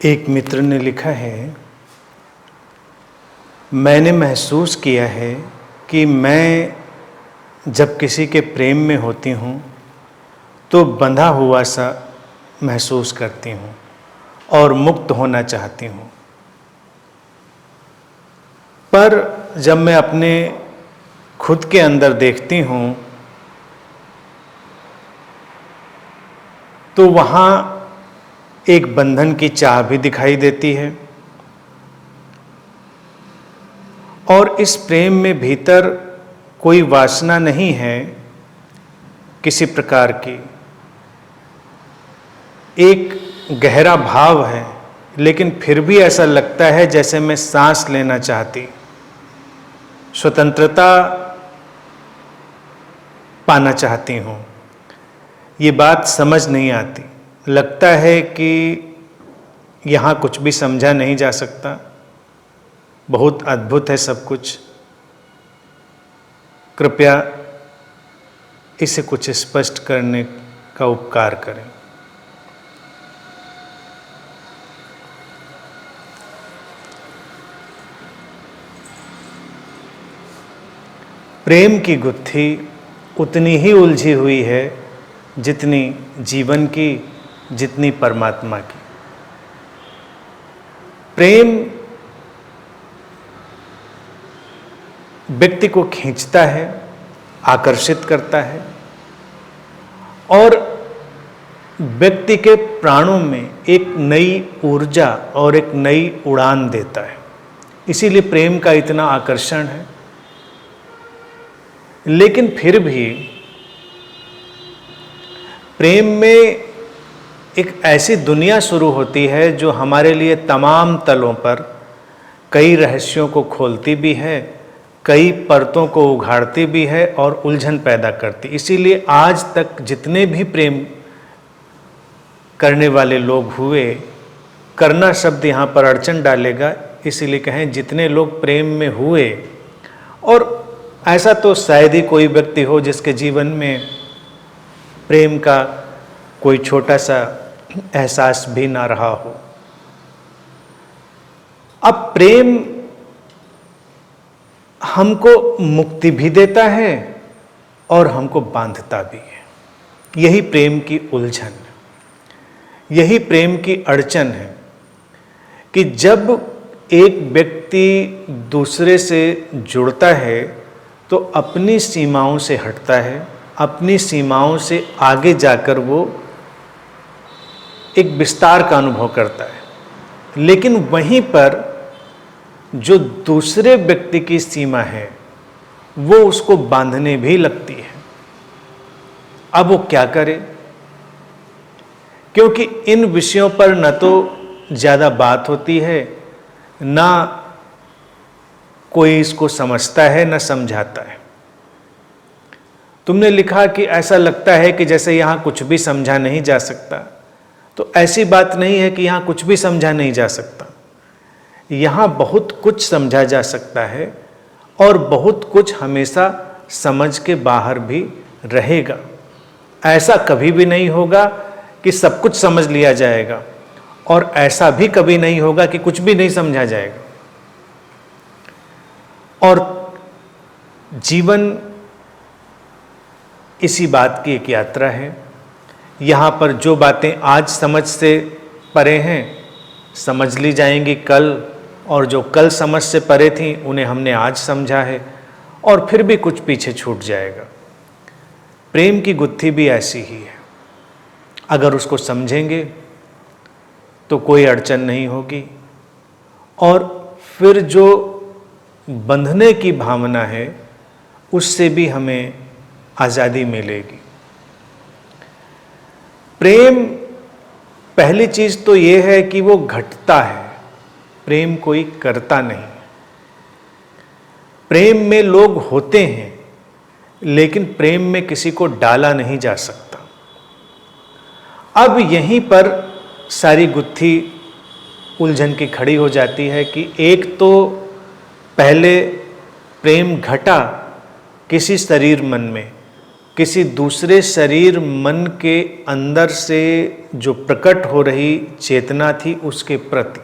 एक मित्र ने लिखा है, मैंने महसूस किया है कि मैं जब किसी के प्रेम में होती हूँ तो बंधा हुआ सा महसूस करती हूँ और मुक्त होना चाहती हूँ। पर जब मैं अपने खुद के अंदर देखती हूँ तो वहाँ एक बंधन की चाह भी दिखाई देती है और इस प्रेम में भीतर कोई वासना नहीं है किसी प्रकार की। एक गहरा भाव है, लेकिन फिर भी ऐसा लगता है जैसे मैं सांस लेना चाहती, स्वतंत्रता पाना चाहती हूँ। ये बात समझ नहीं आती। लगता है कि यहाँ कुछ भी समझा नहीं जा सकता। बहुत अद्भुत है सब कुछ। कृपया इसे कुछ स्पष्ट करने का उपकार करें। प्रेम की गुत्थी उतनी ही उलझी हुई है जितनी जीवन की, जितनी परमात्मा की। प्रेम व्यक्ति को खींचता है, आकर्षित करता है और व्यक्ति के प्राणों में एक नई ऊर्जा और एक नई उड़ान देता है। इसीलिए प्रेम का इतना आकर्षण है। लेकिन फिर भी प्रेम में एक ऐसी दुनिया शुरू होती है जो हमारे लिए तमाम तलों पर कई रहस्यों को खोलती भी है, कई परतों को उघाड़ती भी है और उलझन पैदा करती। इसीलिए आज तक जितने भी प्रेम करने वाले लोग हुए, करना शब्द यहाँ पर अड़चन डालेगा, इसीलिए कहें जितने लोग प्रेम में हुए, और ऐसा तो शायद ही कोई व्यक्ति हो जिसके जीवन में प्रेम का कोई छोटा सा एहसास भी ना रहा हो। अब प्रेम हमको मुक्ति भी देता है और हमको बांधता भी है। यही प्रेम की उलझन, यही प्रेम की अड़चन है कि जब एक व्यक्ति दूसरे से जुड़ता है तो अपनी सीमाओं से हटता है, अपनी सीमाओं से आगे जाकर वो एक विस्तार का अनुभव करता है। लेकिन वहीं पर जो दूसरे व्यक्ति की सीमा है वो उसको बांधने भी लगती है। अब वो क्या करे? क्योंकि इन विषयों पर न तो ज़्यादा बात होती है, ना कोई इसको समझता है, ना समझाता है। तुमने लिखा कि ऐसा लगता है कि जैसे यहाँ कुछ भी समझा नहीं जा सकता। तो ऐसी बात नहीं है कि यहाँ कुछ भी समझा नहीं जा सकता। यहाँ बहुत कुछ समझा जा सकता है और बहुत कुछ हमेशा समझ के बाहर भी रहेगा। ऐसा कभी भी नहीं होगा कि सब कुछ समझ लिया जाएगा, और ऐसा भी कभी नहीं होगा कि कुछ भी नहीं समझा जाएगा। और जीवन इसी बात की एक यात्रा है। यहाँ पर जो बातें आज समझ से परे हैं समझ ली जाएंगी कल, और जो कल समझ से परे थी उन्हें हमने आज समझा है, और फिर भी कुछ पीछे छूट जाएगा। प्रेम की गुत्थी भी ऐसी ही है। अगर उसको समझेंगे तो कोई अड़चन नहीं होगी, और फिर जो बंधने की भावना है उससे भी हमें आज़ादी मिलेगी। प्रेम, पहली चीज तो ये है कि वो घटता है, प्रेम कोई करता नहीं। प्रेम में लोग होते हैं, लेकिन प्रेम में किसी को डाला नहीं जा सकता। अब यहीं पर सारी गुत्थी उलझन की खड़ी हो जाती है कि एक तो पहले प्रेम घटा किसी शरीर मन में, किसी दूसरे शरीर मन के अंदर से जो प्रकट हो रही चेतना थी उसके प्रति,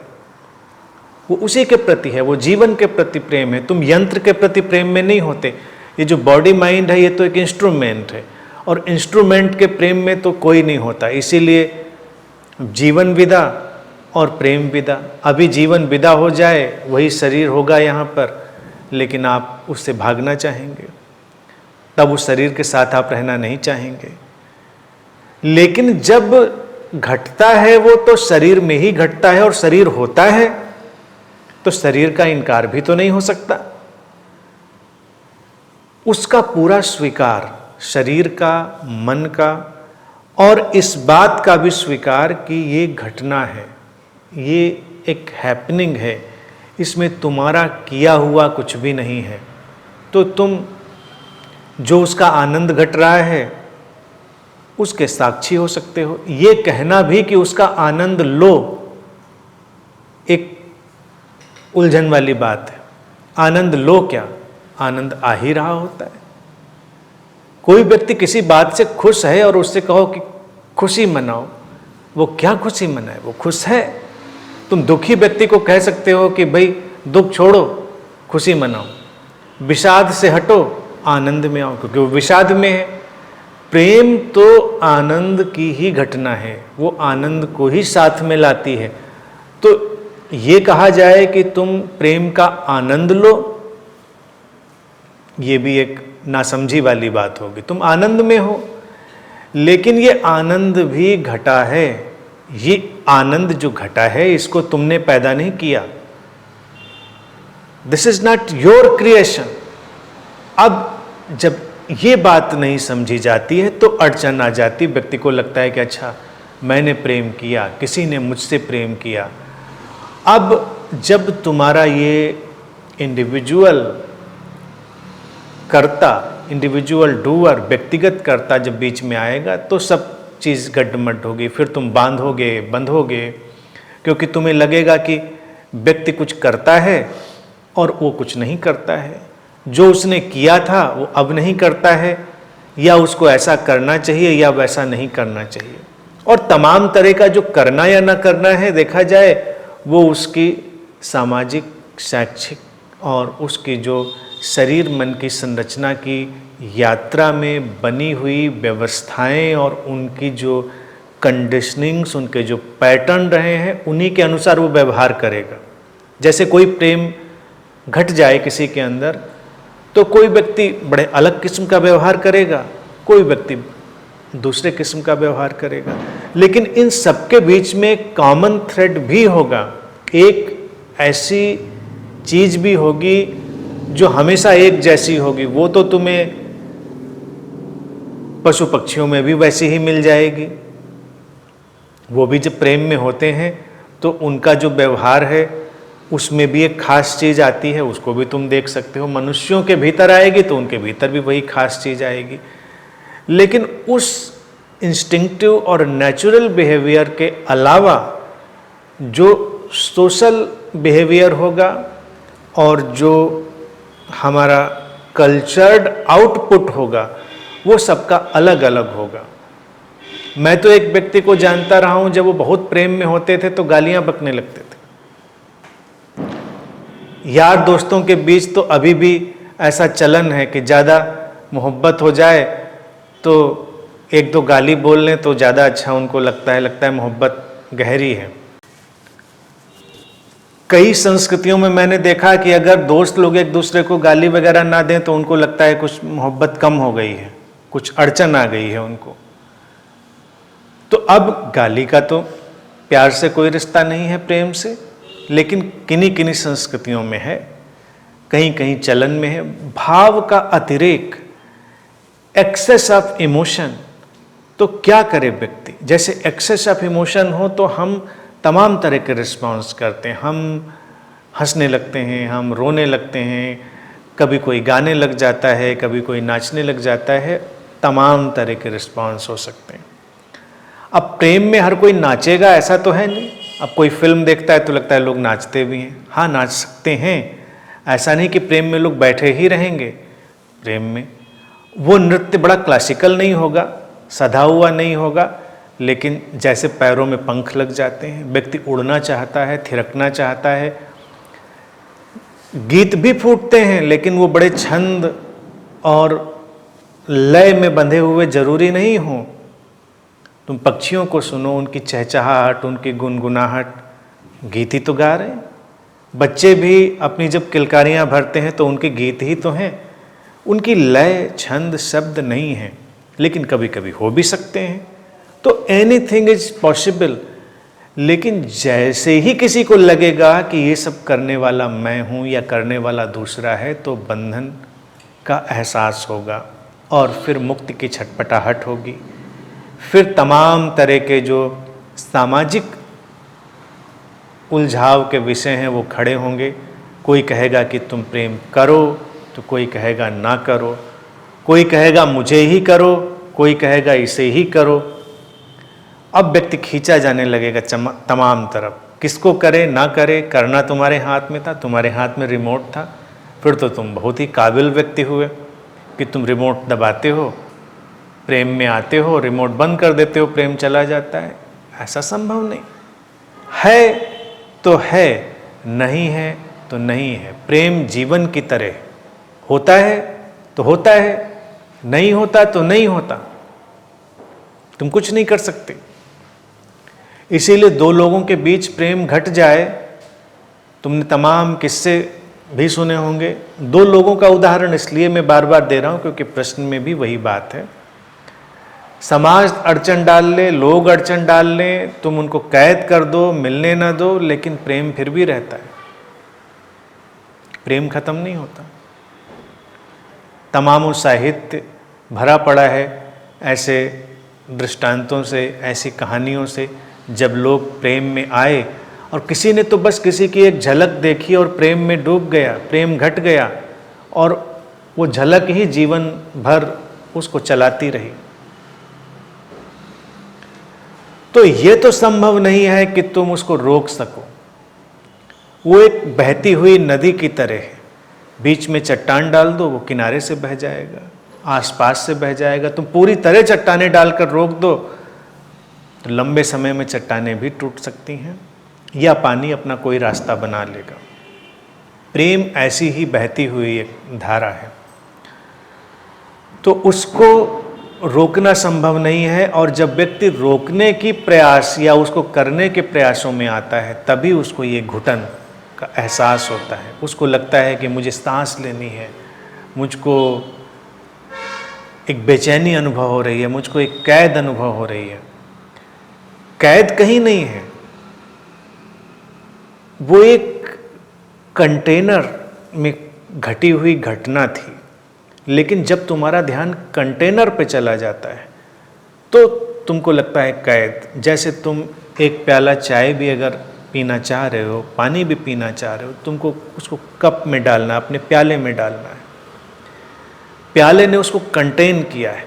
वो उसी के प्रति है, वो जीवन के प्रति प्रेम है। तुम यंत्र के प्रति प्रेम में नहीं होते। ये जो बॉडी माइंड है ये तो एक इंस्ट्रूमेंट है, और इंस्ट्रूमेंट के प्रेम में तो कोई नहीं होता। इसीलिए जीवन विदा और प्रेम विदा। अभी जीवन विदा हो जाए वही शरीर होगा यहाँ पर, लेकिन आप उससे भागना चाहेंगे, तब उस शरीर के साथ आप रहना नहीं चाहेंगे। लेकिन जब घटता है वो तो शरीर में ही घटता है, और शरीर होता है तो शरीर का इनकार भी तो नहीं हो सकता। उसका पूरा स्वीकार, शरीर का, मन का, और इस बात का भी स्वीकार कि ये घटना है, ये एक हैपनिंग है, इसमें तुम्हारा किया हुआ कुछ भी नहीं है। तो तुम जो उसका आनंद घट रहा है उसके साक्षी हो सकते हो। ये कहना भी कि उसका आनंद लो एक उलझन वाली बात है। आनंद लो क्या, आनंद आ ही रहा होता है। कोई व्यक्ति किसी बात से खुश है और उससे कहो कि खुशी मनाओ, वो क्या खुशी मनाए, वो खुश है। तुम दुखी व्यक्ति को कह सकते हो कि भाई दुख छोड़ो, खुशी मनाओ, विषाद से हटो, आनंद में आओ, क्योंकि वो विषाद में है। प्रेम तो आनंद की ही घटना है, वो आनंद को ही साथ में लाती है। तो ये कहा जाए कि तुम प्रेम का आनंद लो, ये भी एक नासमझी वाली बात होगी। तुम आनंद में हो, लेकिन ये आनंद भी घटा है। ये आनंद जो घटा है इसको तुमने पैदा नहीं किया। This is not your creation. अब जब ये बात नहीं समझी जाती है तो अड़चन आ जाती। व्यक्ति को लगता है कि अच्छा मैंने प्रेम किया, किसी ने मुझसे प्रेम किया। अब जब तुम्हारा ये इंडिविजुअल कर्ता, इंडिविजुअल डूअर, व्यक्तिगत कर्ता जब बीच में आएगा तो सब चीज़ गड्ढमड्ढ होगी। फिर तुम बांधोगे, बंधोगे, क्योंकि तुम्हें लगेगा कि व्यक्ति कुछ करता है और वो कुछ नहीं करता है। जो उसने किया था वो अब नहीं करता है, या उसको ऐसा करना चाहिए या वैसा नहीं करना चाहिए। और तमाम तरह का जो करना या ना करना है देखा जाए वो उसकी सामाजिक, शैक्षिक और उसकी जो शरीर मन की संरचना की यात्रा में बनी हुई व्यवस्थाएं और उनकी जो कंडीशनिंग्स, उनके जो पैटर्न रहे हैं, उन्हीं के अनुसार वो व्यवहार करेगा। जैसे कोई प्रेम घट जाए किसी के अंदर तो कोई व्यक्ति बड़े अलग किस्म का व्यवहार करेगा, कोई व्यक्ति दूसरे किस्म का व्यवहार करेगा। लेकिन इन सबके बीच में कॉमन थ्रेड भी होगा। एक ऐसी चीज़ भी होगी जो हमेशा एक जैसी होगी। वो तो तुम्हें पशु पक्षियों में भी वैसी ही मिल जाएगी। वो भी जब प्रेम में होते हैं तो उनका जो व्यवहार है उसमें भी एक खास चीज़ आती है, उसको भी तुम देख सकते हो। मनुष्यों के भीतर आएगी तो उनके भीतर भी वही खास चीज़ आएगी। लेकिन उस इंस्टिंक्टिव और नेचुरल बिहेवियर के अलावा जो सोशल बिहेवियर होगा और जो हमारा कल्चर्ड आउटपुट होगा वो सबका अलग अलग होगा। मैं तो एक व्यक्ति को जानता रहा हूं, जब वो बहुत प्रेम में होते थे तो गालियां बकने लगते थे। यार दोस्तों के बीच तो अभी भी ऐसा चलन है कि ज़्यादा मोहब्बत हो जाए तो एक दो गाली बोल लें तो ज़्यादा अच्छा उनको लगता है मोहब्बत गहरी है। कई संस्कृतियों में मैंने देखा कि अगर दोस्त लोग एक दूसरे को गाली वगैरह ना दें तो उनको लगता है कुछ मोहब्बत कम हो गई है, कुछ अड़चन आ गई है उनको। तो अब गाली का तो प्यार से कोई रिश्ता नहीं है, प्रेम से, लेकिन किन्हीं किन्हीं संस्कृतियों में है, कहीं कहीं चलन में है। भाव का अतिरेक, एक्सेस ऑफ इमोशन। तो क्या करे व्यक्ति? जैसे एक्सेस ऑफ इमोशन हो तो हम तमाम तरह के रिस्पॉन्स करते हैं। हम हंसने लगते हैं, हम रोने लगते हैं, कभी कोई गाने लग जाता है, कभी कोई नाचने लग जाता है। तमाम तरह के रिस्पॉन्स हो सकते हैं। अब प्रेम में हर कोई नाचेगा ऐसा तो है नहीं। अब कोई फिल्म देखता है तो लगता है लोग नाचते भी हैं। हाँ, नाच सकते हैं, ऐसा नहीं कि प्रेम में लोग बैठे ही रहेंगे। प्रेम में वो नृत्य बड़ा क्लासिकल नहीं होगा, सधा हुआ नहीं होगा, लेकिन जैसे पैरों में पंख लग जाते हैं, व्यक्ति उड़ना चाहता है, थिरकना चाहता है। गीत भी फूटते हैं, लेकिन वो बड़े छंद और लय में बंधे हुए जरूरी नहीं हो। तुम पक्षियों को सुनो, उनकी चहचहाहट, उनकी गुनगुनाहट, गीत ही तो गा रहे हैं। बच्चे भी अपनी जब किलकारियां भरते हैं तो उनके गीत ही तो हैं। उनकी लय, छंद, शब्द नहीं है, लेकिन कभी कभी हो भी सकते हैं। तो एनीथिंग इज पॉसिबल। लेकिन जैसे ही किसी को लगेगा कि ये सब करने वाला मैं हूँ या करने वाला दूसरा है, तो बंधन का एहसास होगा और फिर मुक्ति की छटपटाहट होगी। फिर तमाम तरह के जो सामाजिक उलझाव के विषय हैं वो खड़े होंगे। कोई कहेगा कि तुम प्रेम करो, तो कोई कहेगा ना करो, कोई कहेगा मुझे ही करो, कोई कहेगा इसे ही करो। अब व्यक्ति खींचा जाने लगेगा तमाम तरफ। किसको करे ना करे, करना तुम्हारे हाथ में था, तुम्हारे हाथ में रिमोट था। फिर तो तुम बहुत ही काबिल व्यक्ति हुए कि तुम रिमोट दबाते हो, प्रेम में आते हो, रिमोट बंद कर देते हो, प्रेम चला जाता है। ऐसा संभव नहीं है। तो है, नहीं है तो नहीं है। प्रेम जीवन की तरह होता है तो होता है, नहीं होता तो नहीं होता। तुम कुछ नहीं कर सकते। इसीलिए दो लोगों के बीच प्रेम घट जाए, तुमने तमाम किस्से भी सुने होंगे। दो लोगों का उदाहरण इसलिए मैं बार बार दे रहा हूं क्योंकि प्रश्न में भी वही बात है। समाज अड़चन डाल ले, लोग अड़चन डाल लें, तुम उनको कैद कर दो, मिलने ना दो, लेकिन प्रेम फिर भी रहता है। प्रेम खत्म नहीं होता। तमामों साहित्य भरा पड़ा है ऐसे दृष्टांतों से, ऐसी कहानियों से, जब लोग प्रेम में आए और किसी ने तो बस किसी की एक झलक देखी और प्रेम में डूब गया, प्रेम घट गया और वो झलक ही जीवन भर उसको चलाती रही। तो ये तो संभव नहीं है कि तुम उसको रोक सको। वो एक बहती हुई नदी की तरह है। बीच में चट्टान डाल दो, वो किनारे से बह जाएगा, आसपास से बह जाएगा। तुम पूरी तरह चट्टानें डालकर रोक दो तो लंबे समय में चट्टानें भी टूट सकती हैं या पानी अपना कोई रास्ता बना लेगा। प्रेम ऐसी ही बहती हुई एक धारा है, तो उसको रोकना संभव नहीं है। और जब व्यक्ति रोकने की प्रयास या उसको करने के प्रयासों में आता है, तभी उसको ये घुटन का एहसास होता है। उसको लगता है कि मुझे सांस लेनी है, मुझको एक बेचैनी अनुभव हो रही है, मुझको एक कैद अनुभव हो रही है। कैद कहीं नहीं है, वो एक कंटेनर में घटी हुई घटना थी। लेकिन जब तुम्हारा ध्यान कंटेनर पे चला जाता है तो तुमको लगता है कैद। जैसे तुम एक प्याला चाय भी अगर पीना चाह रहे हो, पानी भी पीना चाह रहे हो, तुमको उसको कप में डालना, अपने प्याले में डालना है। प्याले ने उसको कंटेन किया है,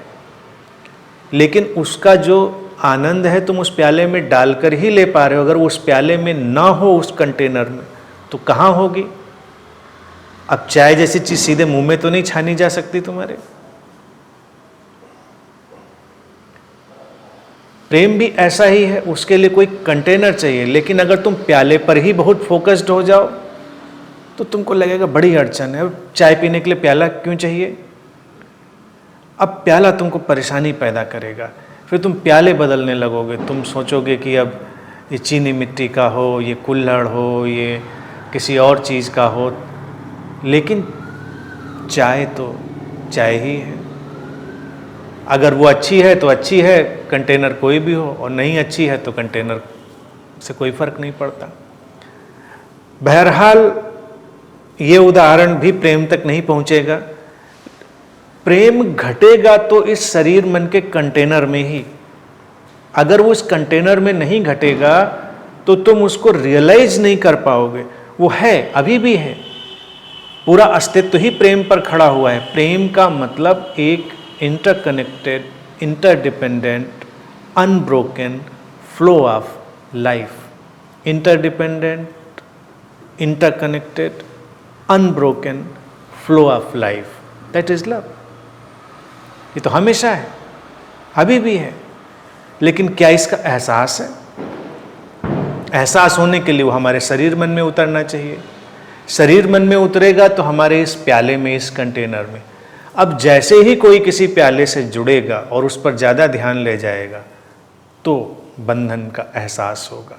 लेकिन उसका जो आनंद है तुम उस प्याले में डालकर ही ले पा रहे हो। अगर उस प्याले में ना हो, उस कंटेनर में, तो कहाँ होगी? अब चाय जैसी चीज सीधे मुंह में तो नहीं छानी जा सकती तुम्हारे। प्रेम भी ऐसा ही है, उसके लिए कोई कंटेनर चाहिए। लेकिन अगर तुम प्याले पर ही बहुत फोकस्ड हो जाओ तो तुमको लगेगा बड़ी अड़चन है, चाय पीने के लिए प्याला क्यों चाहिए। अब प्याला तुमको परेशानी पैदा करेगा, फिर तुम प्याले बदलने लगोगे। तुम सोचोगे कि अब ये चीनी मिट्टी का हो, ये कुल्हड़ हो, ये किसी और चीज़ का हो। लेकिन चाय तो चाय ही है। अगर वो अच्छी है तो अच्छी है, कंटेनर कोई भी हो, और नहीं अच्छी है तो कंटेनर से कोई फर्क नहीं पड़ता। बहरहाल ये उदाहरण भी प्रेम तक नहीं पहुंचेगा। प्रेम घटेगा तो इस शरीर मन के कंटेनर में ही। अगर वो इस कंटेनर में नहीं घटेगा तो तुम उसको रियलाइज नहीं कर पाओगे। वो है, अभी भी है, पूरा अस्तित्व ही प्रेम पर खड़ा हुआ है। प्रेम का मतलब एक interconnected, interdependent, unbroken flow of life. Interdependent, interconnected, unbroken flow of life, that is love. ये तो हमेशा है, अभी भी है। लेकिन क्या इसका एहसास है? एहसास होने के लिए वो हमारे शरीर मन में उतरना चाहिए। शरीर मन में उतरेगा तो हमारे इस प्याले में, इस कंटेनर में। अब जैसे ही कोई किसी प्याले से जुड़ेगा और उस पर ज़्यादा ध्यान ले जाएगा तो बंधन का एहसास होगा।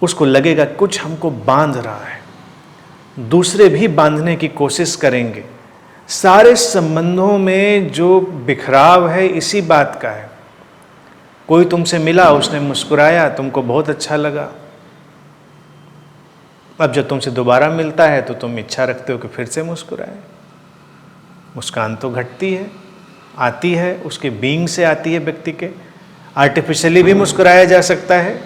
उसको लगेगा कुछ हमको बांध रहा है, दूसरे भी बांधने की कोशिश करेंगे। सारे संबंधों में जो बिखराव है इसी बात का है। कोई तुमसे मिला, उसने मुस्कुराया, तुमको बहुत अच्छा लगा। अब जब तुमसे दोबारा मिलता है तो तुम इच्छा रखते हो कि फिर से मुस्कुराए। मुस्कान तो घटती है, आती है, उसके बीइंग से आती है व्यक्ति के। आर्टिफिशियली भी मुस्कुराया जा सकता है,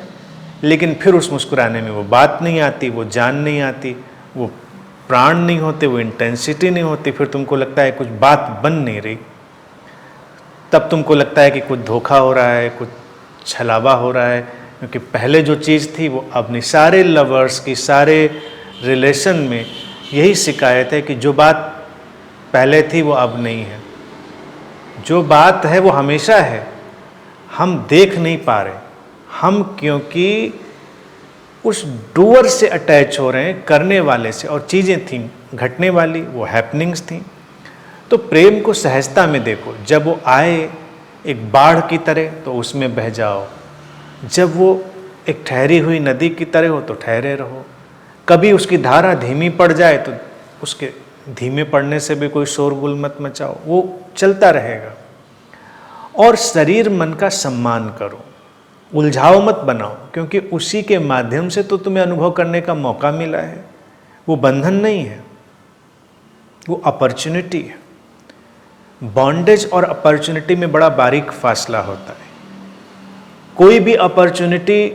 लेकिन फिर उस मुस्कुराने में वो बात नहीं आती, वो जान नहीं आती, वो प्राण नहीं होते, वो इंटेंसिटी नहीं होती। फिर तुमको लगता है कुछ बात बन नहीं रही। तब तुमको लगता है कि कुछ धोखा हो रहा है, कुछ छलावा हो रहा है, क्योंकि पहले जो चीज़ थी वो अब नहीं। सारे लवर्स की, सारे रिलेशन में यही शिकायत है कि जो बात पहले थी वो अब नहीं है। जो बात है वो हमेशा है, हम देख नहीं पा रहे। हम क्योंकि उस डूअर से अटैच हो रहे हैं, करने वाले से, और चीज़ें थीं घटने वाली, वो हैपनिंग्स थीं। तो प्रेम को सहजता में देखो। जब वो आए एक बाढ़ की तरह तो उसमें बह जाओ, जब वो एक ठहरी हुई नदी की तरह हो तो ठहरे रहो। कभी उसकी धारा धीमी पड़ जाए तो उसके धीमे पड़ने से भी कोई शोरगुल मत मचाओ, वो चलता रहेगा। और शरीर मन का सम्मान करो, उलझाव मत बनाओ, क्योंकि उसी के माध्यम से तो तुम्हें अनुभव करने का मौका मिला है। वो बंधन नहीं है, वो अपॉर्चुनिटी है। बॉन्डेज और अपॉर्चुनिटी में बड़ा बारीक फासला होता है। कोई भी अपॉर्चुनिटी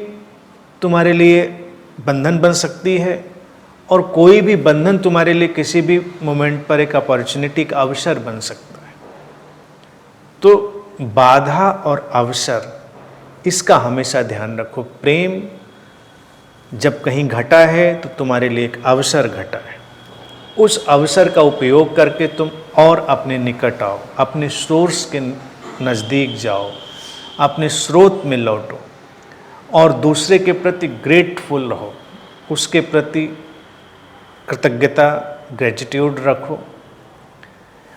तुम्हारे लिए बंधन बन सकती है, और कोई भी बंधन तुम्हारे लिए किसी भी मोमेंट पर एक अपॉर्चुनिटी का अवसर बन सकता है। तो बाधा और अवसर, इसका हमेशा ध्यान रखो। प्रेम जब कहीं घटा है तो तुम्हारे लिए एक अवसर घटा है। उस अवसर का उपयोग करके तुम और अपने निकट आओ, अपने सोर्स के नज़दीक जाओ, अपने स्रोत में लौटो, और दूसरे के प्रति ग्रेटफुल रहो, उसके प्रति कृतज्ञता, ग्रेटिट्यूड रखो।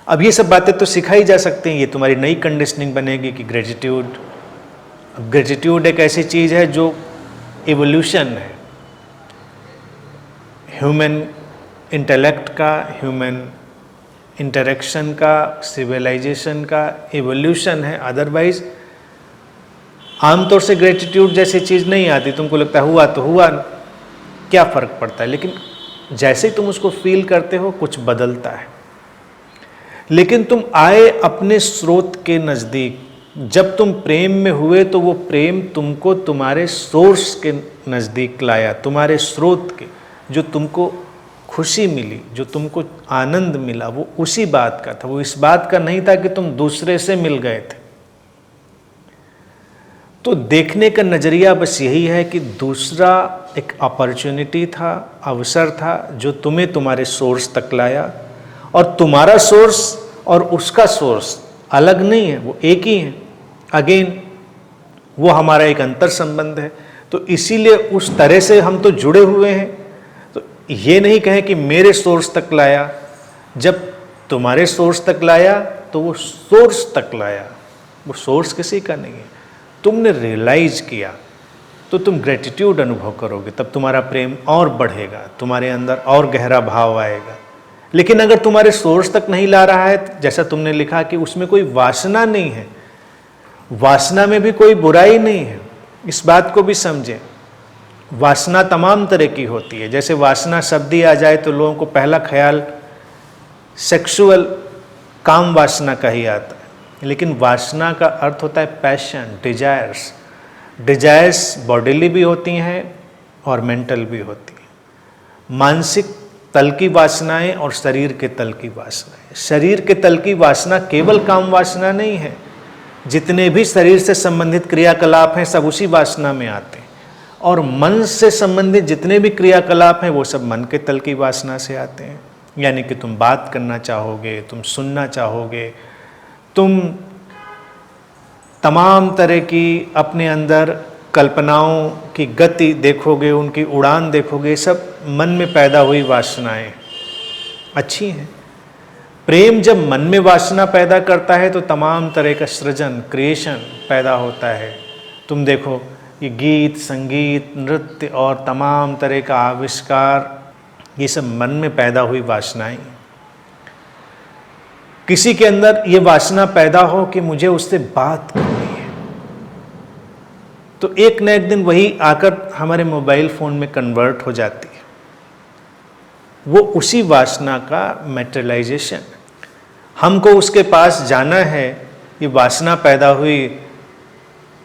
अब ये सब बातें तो सिखाई जा सकती हैं, ये तुम्हारी नई कंडीशनिंग बनेगी कि ग्रेटिट्यूड। ग्रेटिट्यूड एक ऐसी चीज़ है जो इवोल्यूशन है, ह्यूमन इंटेलेक्ट का, ह्यूमन इंटरेक्शन का, सिविलाइजेशन का इवोल्यूशन है। अदरवाइज आमतौर से ग्रेटिट्यूड जैसी चीज़ नहीं आती। तुमको लगता है हुआ तो हुआ, क्या फ़र्क पड़ता है, लेकिन जैसे ही तुम उसको फील करते हो कुछ बदलता है। लेकिन तुम आए अपने स्रोत के नज़दीक। जब तुम प्रेम में हुए तो वो प्रेम तुमको तुम्हारे सोर्स के नज़दीक लाया, तुम्हारे स्रोत के। जो तुमको खुशी मिली, जो तुमको आनंद मिला, वो उसी बात का था। वो इस बात का नहीं था कि तुम दूसरे से मिल गए थे। तो देखने का नज़रिया बस यही है कि दूसरा एक अपॉर्चुनिटी था, अवसर था, जो तुम्हें तुम्हारे सोर्स तक लाया। और तुम्हारा सोर्स और उसका सोर्स अलग नहीं है, वो एक ही है। अगेन वो हमारा एक अंतर संबंध है। तो इसीलिए उस तरह से हम तो जुड़े हुए हैं। तो ये नहीं कहें कि मेरे सोर्स तक लाया। जब तुम्हारे सोर्स तक लाया तो वो सोर्स तक लाया, वो सोर्स किसी का नहीं है। तुमने रियलाइज किया तो तुम ग्रेटिट्यूड अनुभव करोगे, तब तुम्हारा प्रेम और बढ़ेगा, तुम्हारे अंदर और गहरा भाव आएगा। लेकिन अगर तुम्हारे सोर्स तक नहीं ला रहा है, जैसा तुमने लिखा कि उसमें कोई वासना नहीं है, वासना में भी कोई बुराई नहीं है, इस बात को भी समझें। वासना तमाम तरह की होती है। जैसे वासना शब्द ही आ जाए तो लोगों को पहला ख्याल सेक्सुअल काम वासना का ही आता है, लेकिन वासना का अर्थ होता है पैशन, डिजायर्स। डिजायर्स बॉडीली भी होती हैं और मेंटल भी होती हैं। मानसिक तल की वासनाएं और शरीर के तल की वासनाएं। शरीर के तल की वासना केवल काम वासना नहीं है, जितने भी शरीर से संबंधित क्रियाकलाप हैं सब उसी वासना में आते हैं। और मन से संबंधित जितने भी क्रियाकलाप हैं वो सब मन के तल की वासना से आते हैं। यानी कि तुम बात करना चाहोगे, तुम सुनना चाहोगे, तुम तमाम तरह की अपने अंदर कल्पनाओं की गति देखोगे, उनकी उड़ान देखोगे, सब मन में पैदा हुई वासनाएं अच्छी हैं। प्रेम जब मन में वासना पैदा करता है तो तमाम तरह का सृजन, क्रिएशन पैदा होता है। तुम देखो ये गीत, संगीत, नृत्य और तमाम तरह का आविष्कार, ये सब मन में पैदा हुई वासनाएं। किसी के अंदर ये वासना पैदा हो कि मुझे उससे बात करनी है, तो एक न एक दिन वही आकर हमारे मोबाइल फ़ोन में कन्वर्ट हो जाती है। वो उसी वासना का मैटेरियलाइजेशन। हमको उसके पास जाना है, ये वासना पैदा हुई,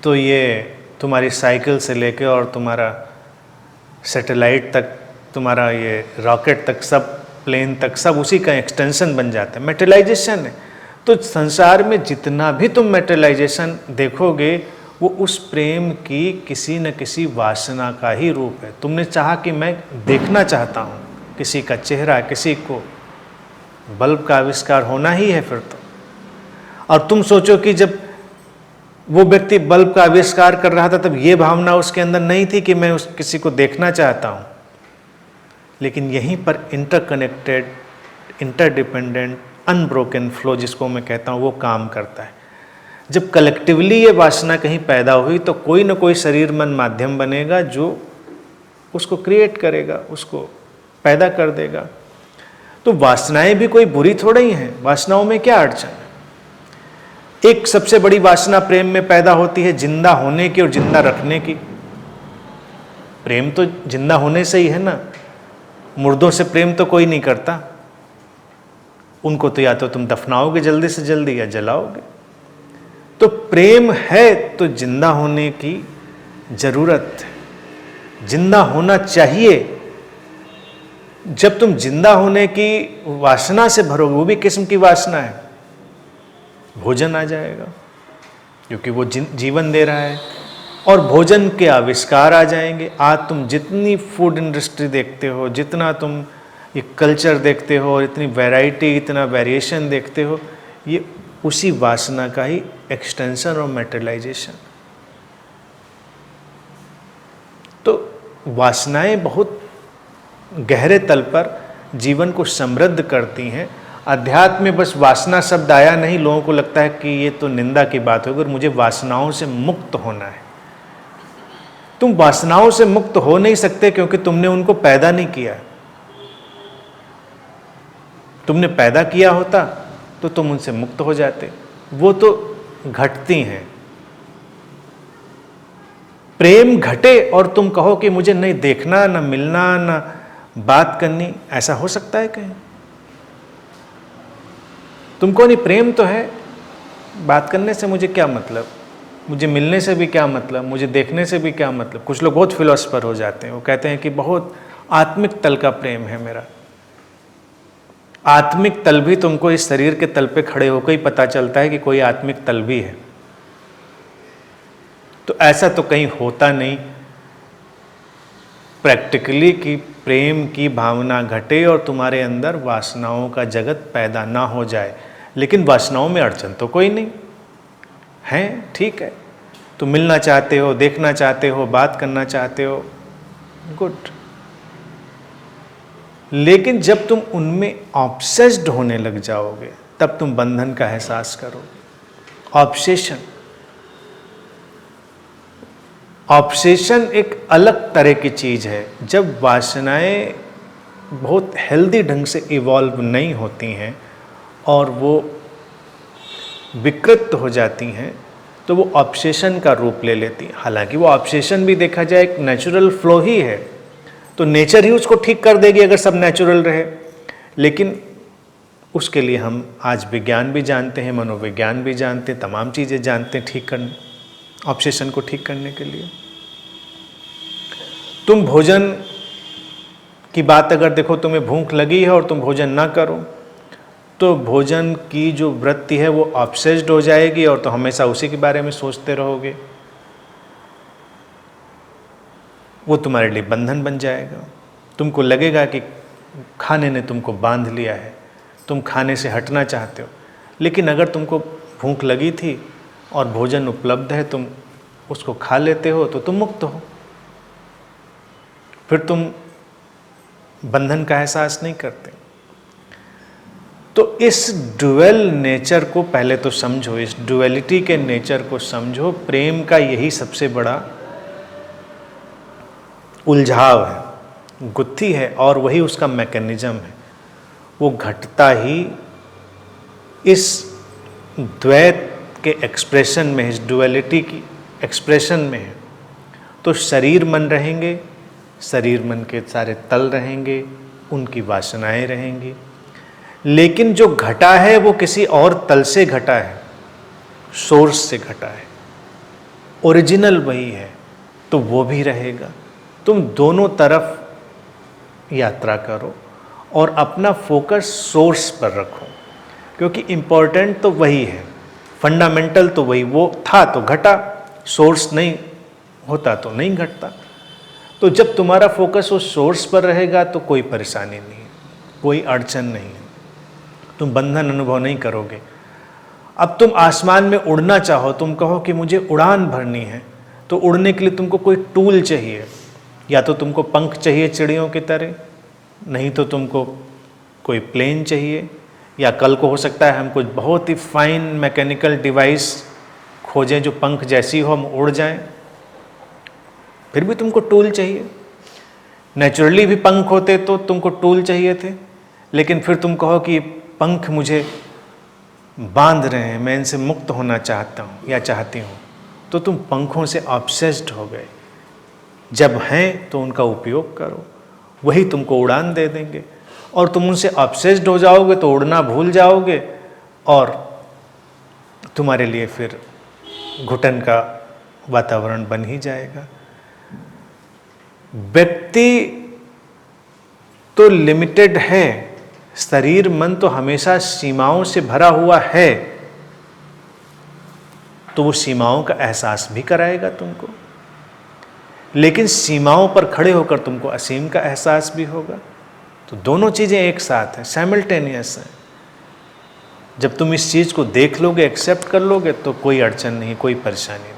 तो ये तुम्हारी साइकिल से लेके और तुम्हारा सैटेलाइट तक, तुम्हारा ये रॉकेट तक, सब प्लेन तक, सब उसी का एक्सटेंशन बन जाता है, मैटेरियलाइजेशन है। तो संसार में जितना भी तुम मैटेरियलाइजेशन देखोगे वो उस प्रेम की किसी न किसी वासना का ही रूप है। तुमने चाहा कि मैं देखना चाहता हूँ किसी का चेहरा, किसी को, बल्ब का आविष्कार होना ही है फिर तो। और तुम सोचो कि जब वो व्यक्ति बल्ब का आविष्कार कर रहा था तब ये भावना उसके अंदर नहीं थी कि मैं उस किसी को देखना चाहता हूँ। लेकिन यहीं पर इंटरकनेक्टेड, इंटरडिपेंडेंट, अनब्रोकन फ्लो जिसको मैं कहता हूँ वो काम करता है। जब कलेक्टिवली ये वासना कहीं पैदा हुई तो कोई ना कोई शरीर मन माध्यम बनेगा जो उसको क्रिएट करेगा, उसको पैदा कर देगा। तो वासनाएं भी कोई बुरी थोड़ा ही हैं, वासनाओं में क्या अड़चन है। एक सबसे बड़ी वासना प्रेम में पैदा होती है जिंदा होने की और जिंदा रखने की। प्रेम तो जिंदा होने से ही है ना, मुर्दों से प्रेम तो कोई नहीं करता। उनको तो या तो तुम दफनाओगे जल्दी से जल्दी या जलाओगे। तो प्रेम है तो जिंदा होने की जरूरत है, जिंदा होना चाहिए। जब तुम जिंदा होने की वासना से भरोगे, वो भी किस्म की वासना है, भोजन आ जाएगा क्योंकि वो जीवन दे रहा है, और भोजन के आविष्कार आ जाएंगे। आज तुम जितनी फूड इंडस्ट्री देखते हो, जितना तुम ये कल्चर देखते हो, और इतनी वैरायटी, इतना वेरिएशन देखते हो, ये उसी वासना का ही एक्सटेंशन और मैटेरियलाइजेशन। तो वासनाएं बहुत गहरे तल पर जीवन को समृद्ध करती हैं। अध्यात्म में बस वासना शब्द आया नहीं, लोगों को लगता है कि ये तो निंदा की बात होगी और मुझे वासनाओं से मुक्त होना है। तुम वासनाओं से मुक्त हो नहीं सकते क्योंकि तुमने उनको पैदा नहीं किया। तुमने पैदा किया होता तो तुम उनसे मुक्त हो जाते। वो तो घटती हैं। प्रेम घटे और तुम कहो कि मुझे नहीं देखना, ना मिलना, ना बात करनी, ऐसा हो सकता है कहीं? तुमको नहीं, प्रेम तो है, बात करने से मुझे क्या मतलब, मुझे मिलने से भी क्या मतलब, मुझे देखने से भी क्या मतलब। कुछ लोग बहुत फिलोसफर हो जाते हैं, वो कहते हैं कि बहुत आत्मिक तल का प्रेम है मेरा। आत्मिक तल भी तुमको इस शरीर के तल पे खड़े होकर ही पता चलता है कि कोई आत्मिक तल भी है। तो ऐसा तो कहीं होता नहीं प्रैक्टिकली कि प्रेम की भावना घटे और तुम्हारे अंदर वासनाओं का जगत पैदा ना हो जाए। लेकिन वासनाओं में अड़चन तो कोई नहीं है, ठीक है। तुम मिलना चाहते हो, देखना चाहते हो, बात करना चाहते हो, गुड। लेकिन जब तुम उनमें ऑब्सेस्ड होने लग जाओगे तब तुम बंधन का एहसास करोगे। ऑब्सेशन, ऑब्सेशन एक अलग तरह की चीज है। जब वासनाएं बहुत हेल्दी ढंग से इवॉल्व नहीं होती हैं और वो विकृत हो जाती हैं तो वो ऑब्सेशन का रूप ले लेती हैं। हालांकि वो ऑब्सेशन भी देखा जाए एक नेचुरल फ्लो ही है, तो नेचर ही उसको ठीक कर देगी अगर सब नेचुरल रहे। लेकिन उसके लिए हम आज विज्ञान भी जानते हैं, मनोविज्ञान भी जानते हैं, तमाम चीज़ें जानते हैं ठीक करने, ऑब्सेशन को ठीक करने के लिए। तुम भोजन की बात अगर देखो, तुम्हें भूख लगी है और तुम भोजन ना करो तो भोजन की जो वृत्ति है वो ऑब्सेस्ड हो जाएगी और तो हमेशा उसी के बारे में सोचते रहोगे। वो तुम्हारे लिए बंधन बन जाएगा। तुमको लगेगा कि खाने ने तुमको बांध लिया है, तुम खाने से हटना चाहते हो। लेकिन अगर तुमको भूख लगी थी और भोजन उपलब्ध है, तुम उसको खा लेते हो तो तुम मुक्त हो, फिर तुम बंधन का एहसास नहीं करते। तो इस ड्यूअल नेचर को पहले तो समझो, इस ड्यूअलिटी के नेचर को समझो। प्रेम का यही सबसे बड़ा उलझाव है, गुत्थी है, और वही उसका मैकेनिज्म है। वो घटता ही इस द्वैत के एक्सप्रेशन में, इस ड्यूअलिटी की एक्सप्रेशन में है। तो शरीर मन रहेंगे, शरीर मन के सारे तल रहेंगे, उनकी वासनाएं रहेंगी, लेकिन जो घटा है वो किसी और तल से घटा है, सोर्स से घटा है, ओरिजिनल वही है, तो वो भी रहेगा। तुम दोनों तरफ यात्रा करो और अपना फोकस सोर्स पर रखो, क्योंकि इम्पोर्टेंट तो वही है, फंडामेंटल तो वही, वो था तो घटा, सोर्स नहीं होता तो नहीं घटता। तो जब तुम्हारा फोकस उस सोर्स पर रहेगा तो कोई परेशानी नहीं है, कोई अड़चन नहीं है, तुम बंधन अनुभव नहीं करोगे। अब तुम आसमान में उड़ना चाहो, तुम कहो कि मुझे उड़ान भरनी है, तो उड़ने के लिए तुमको कोई टूल चाहिए, या तो तुमको पंख चाहिए चिड़ियों की तरह, नहीं तो तुमको कोई प्लेन चाहिए, या कल को हो सकता है हम कुछ बहुत ही फाइन मैकेनिकल डिवाइस खोजें जो पंख जैसी हो, हम उड़ जाएं, फिर भी तुमको टूल चाहिए। नेचुरली भी पंख होते तो तुमको टूल चाहिए थे, लेकिन फिर तुम कहो कि पंख मुझे बांध रहे हैं, मैं इनसे मुक्त होना चाहता हूँ या चाहती हूँ, तो तुम पंखों से ऑब्सेस्ड हो गए। जब हैं तो उनका उपयोग करो, वही तुमको उड़ान दे देंगे। और तुम उनसे ऑब्सेस्ड हो जाओगे तो उड़ना भूल जाओगे, और तुम्हारे लिए फिर घुटन का वातावरण बन ही जाएगा। व्यक्ति तो लिमिटेड है, शरीर मन तो हमेशा सीमाओं से भरा हुआ है, तो वो सीमाओं का एहसास भी कराएगा तुमको, लेकिन सीमाओं पर खड़े होकर तुमको असीम का एहसास भी होगा। तो दोनों चीज़ें एक साथ हैं, साइमल्टेनियस हैं। जब तुम इस चीज़ को देख लोगे, एक्सेप्ट कर लोगे, तो कोई अड़चन नहीं, कोई परेशानी नहीं।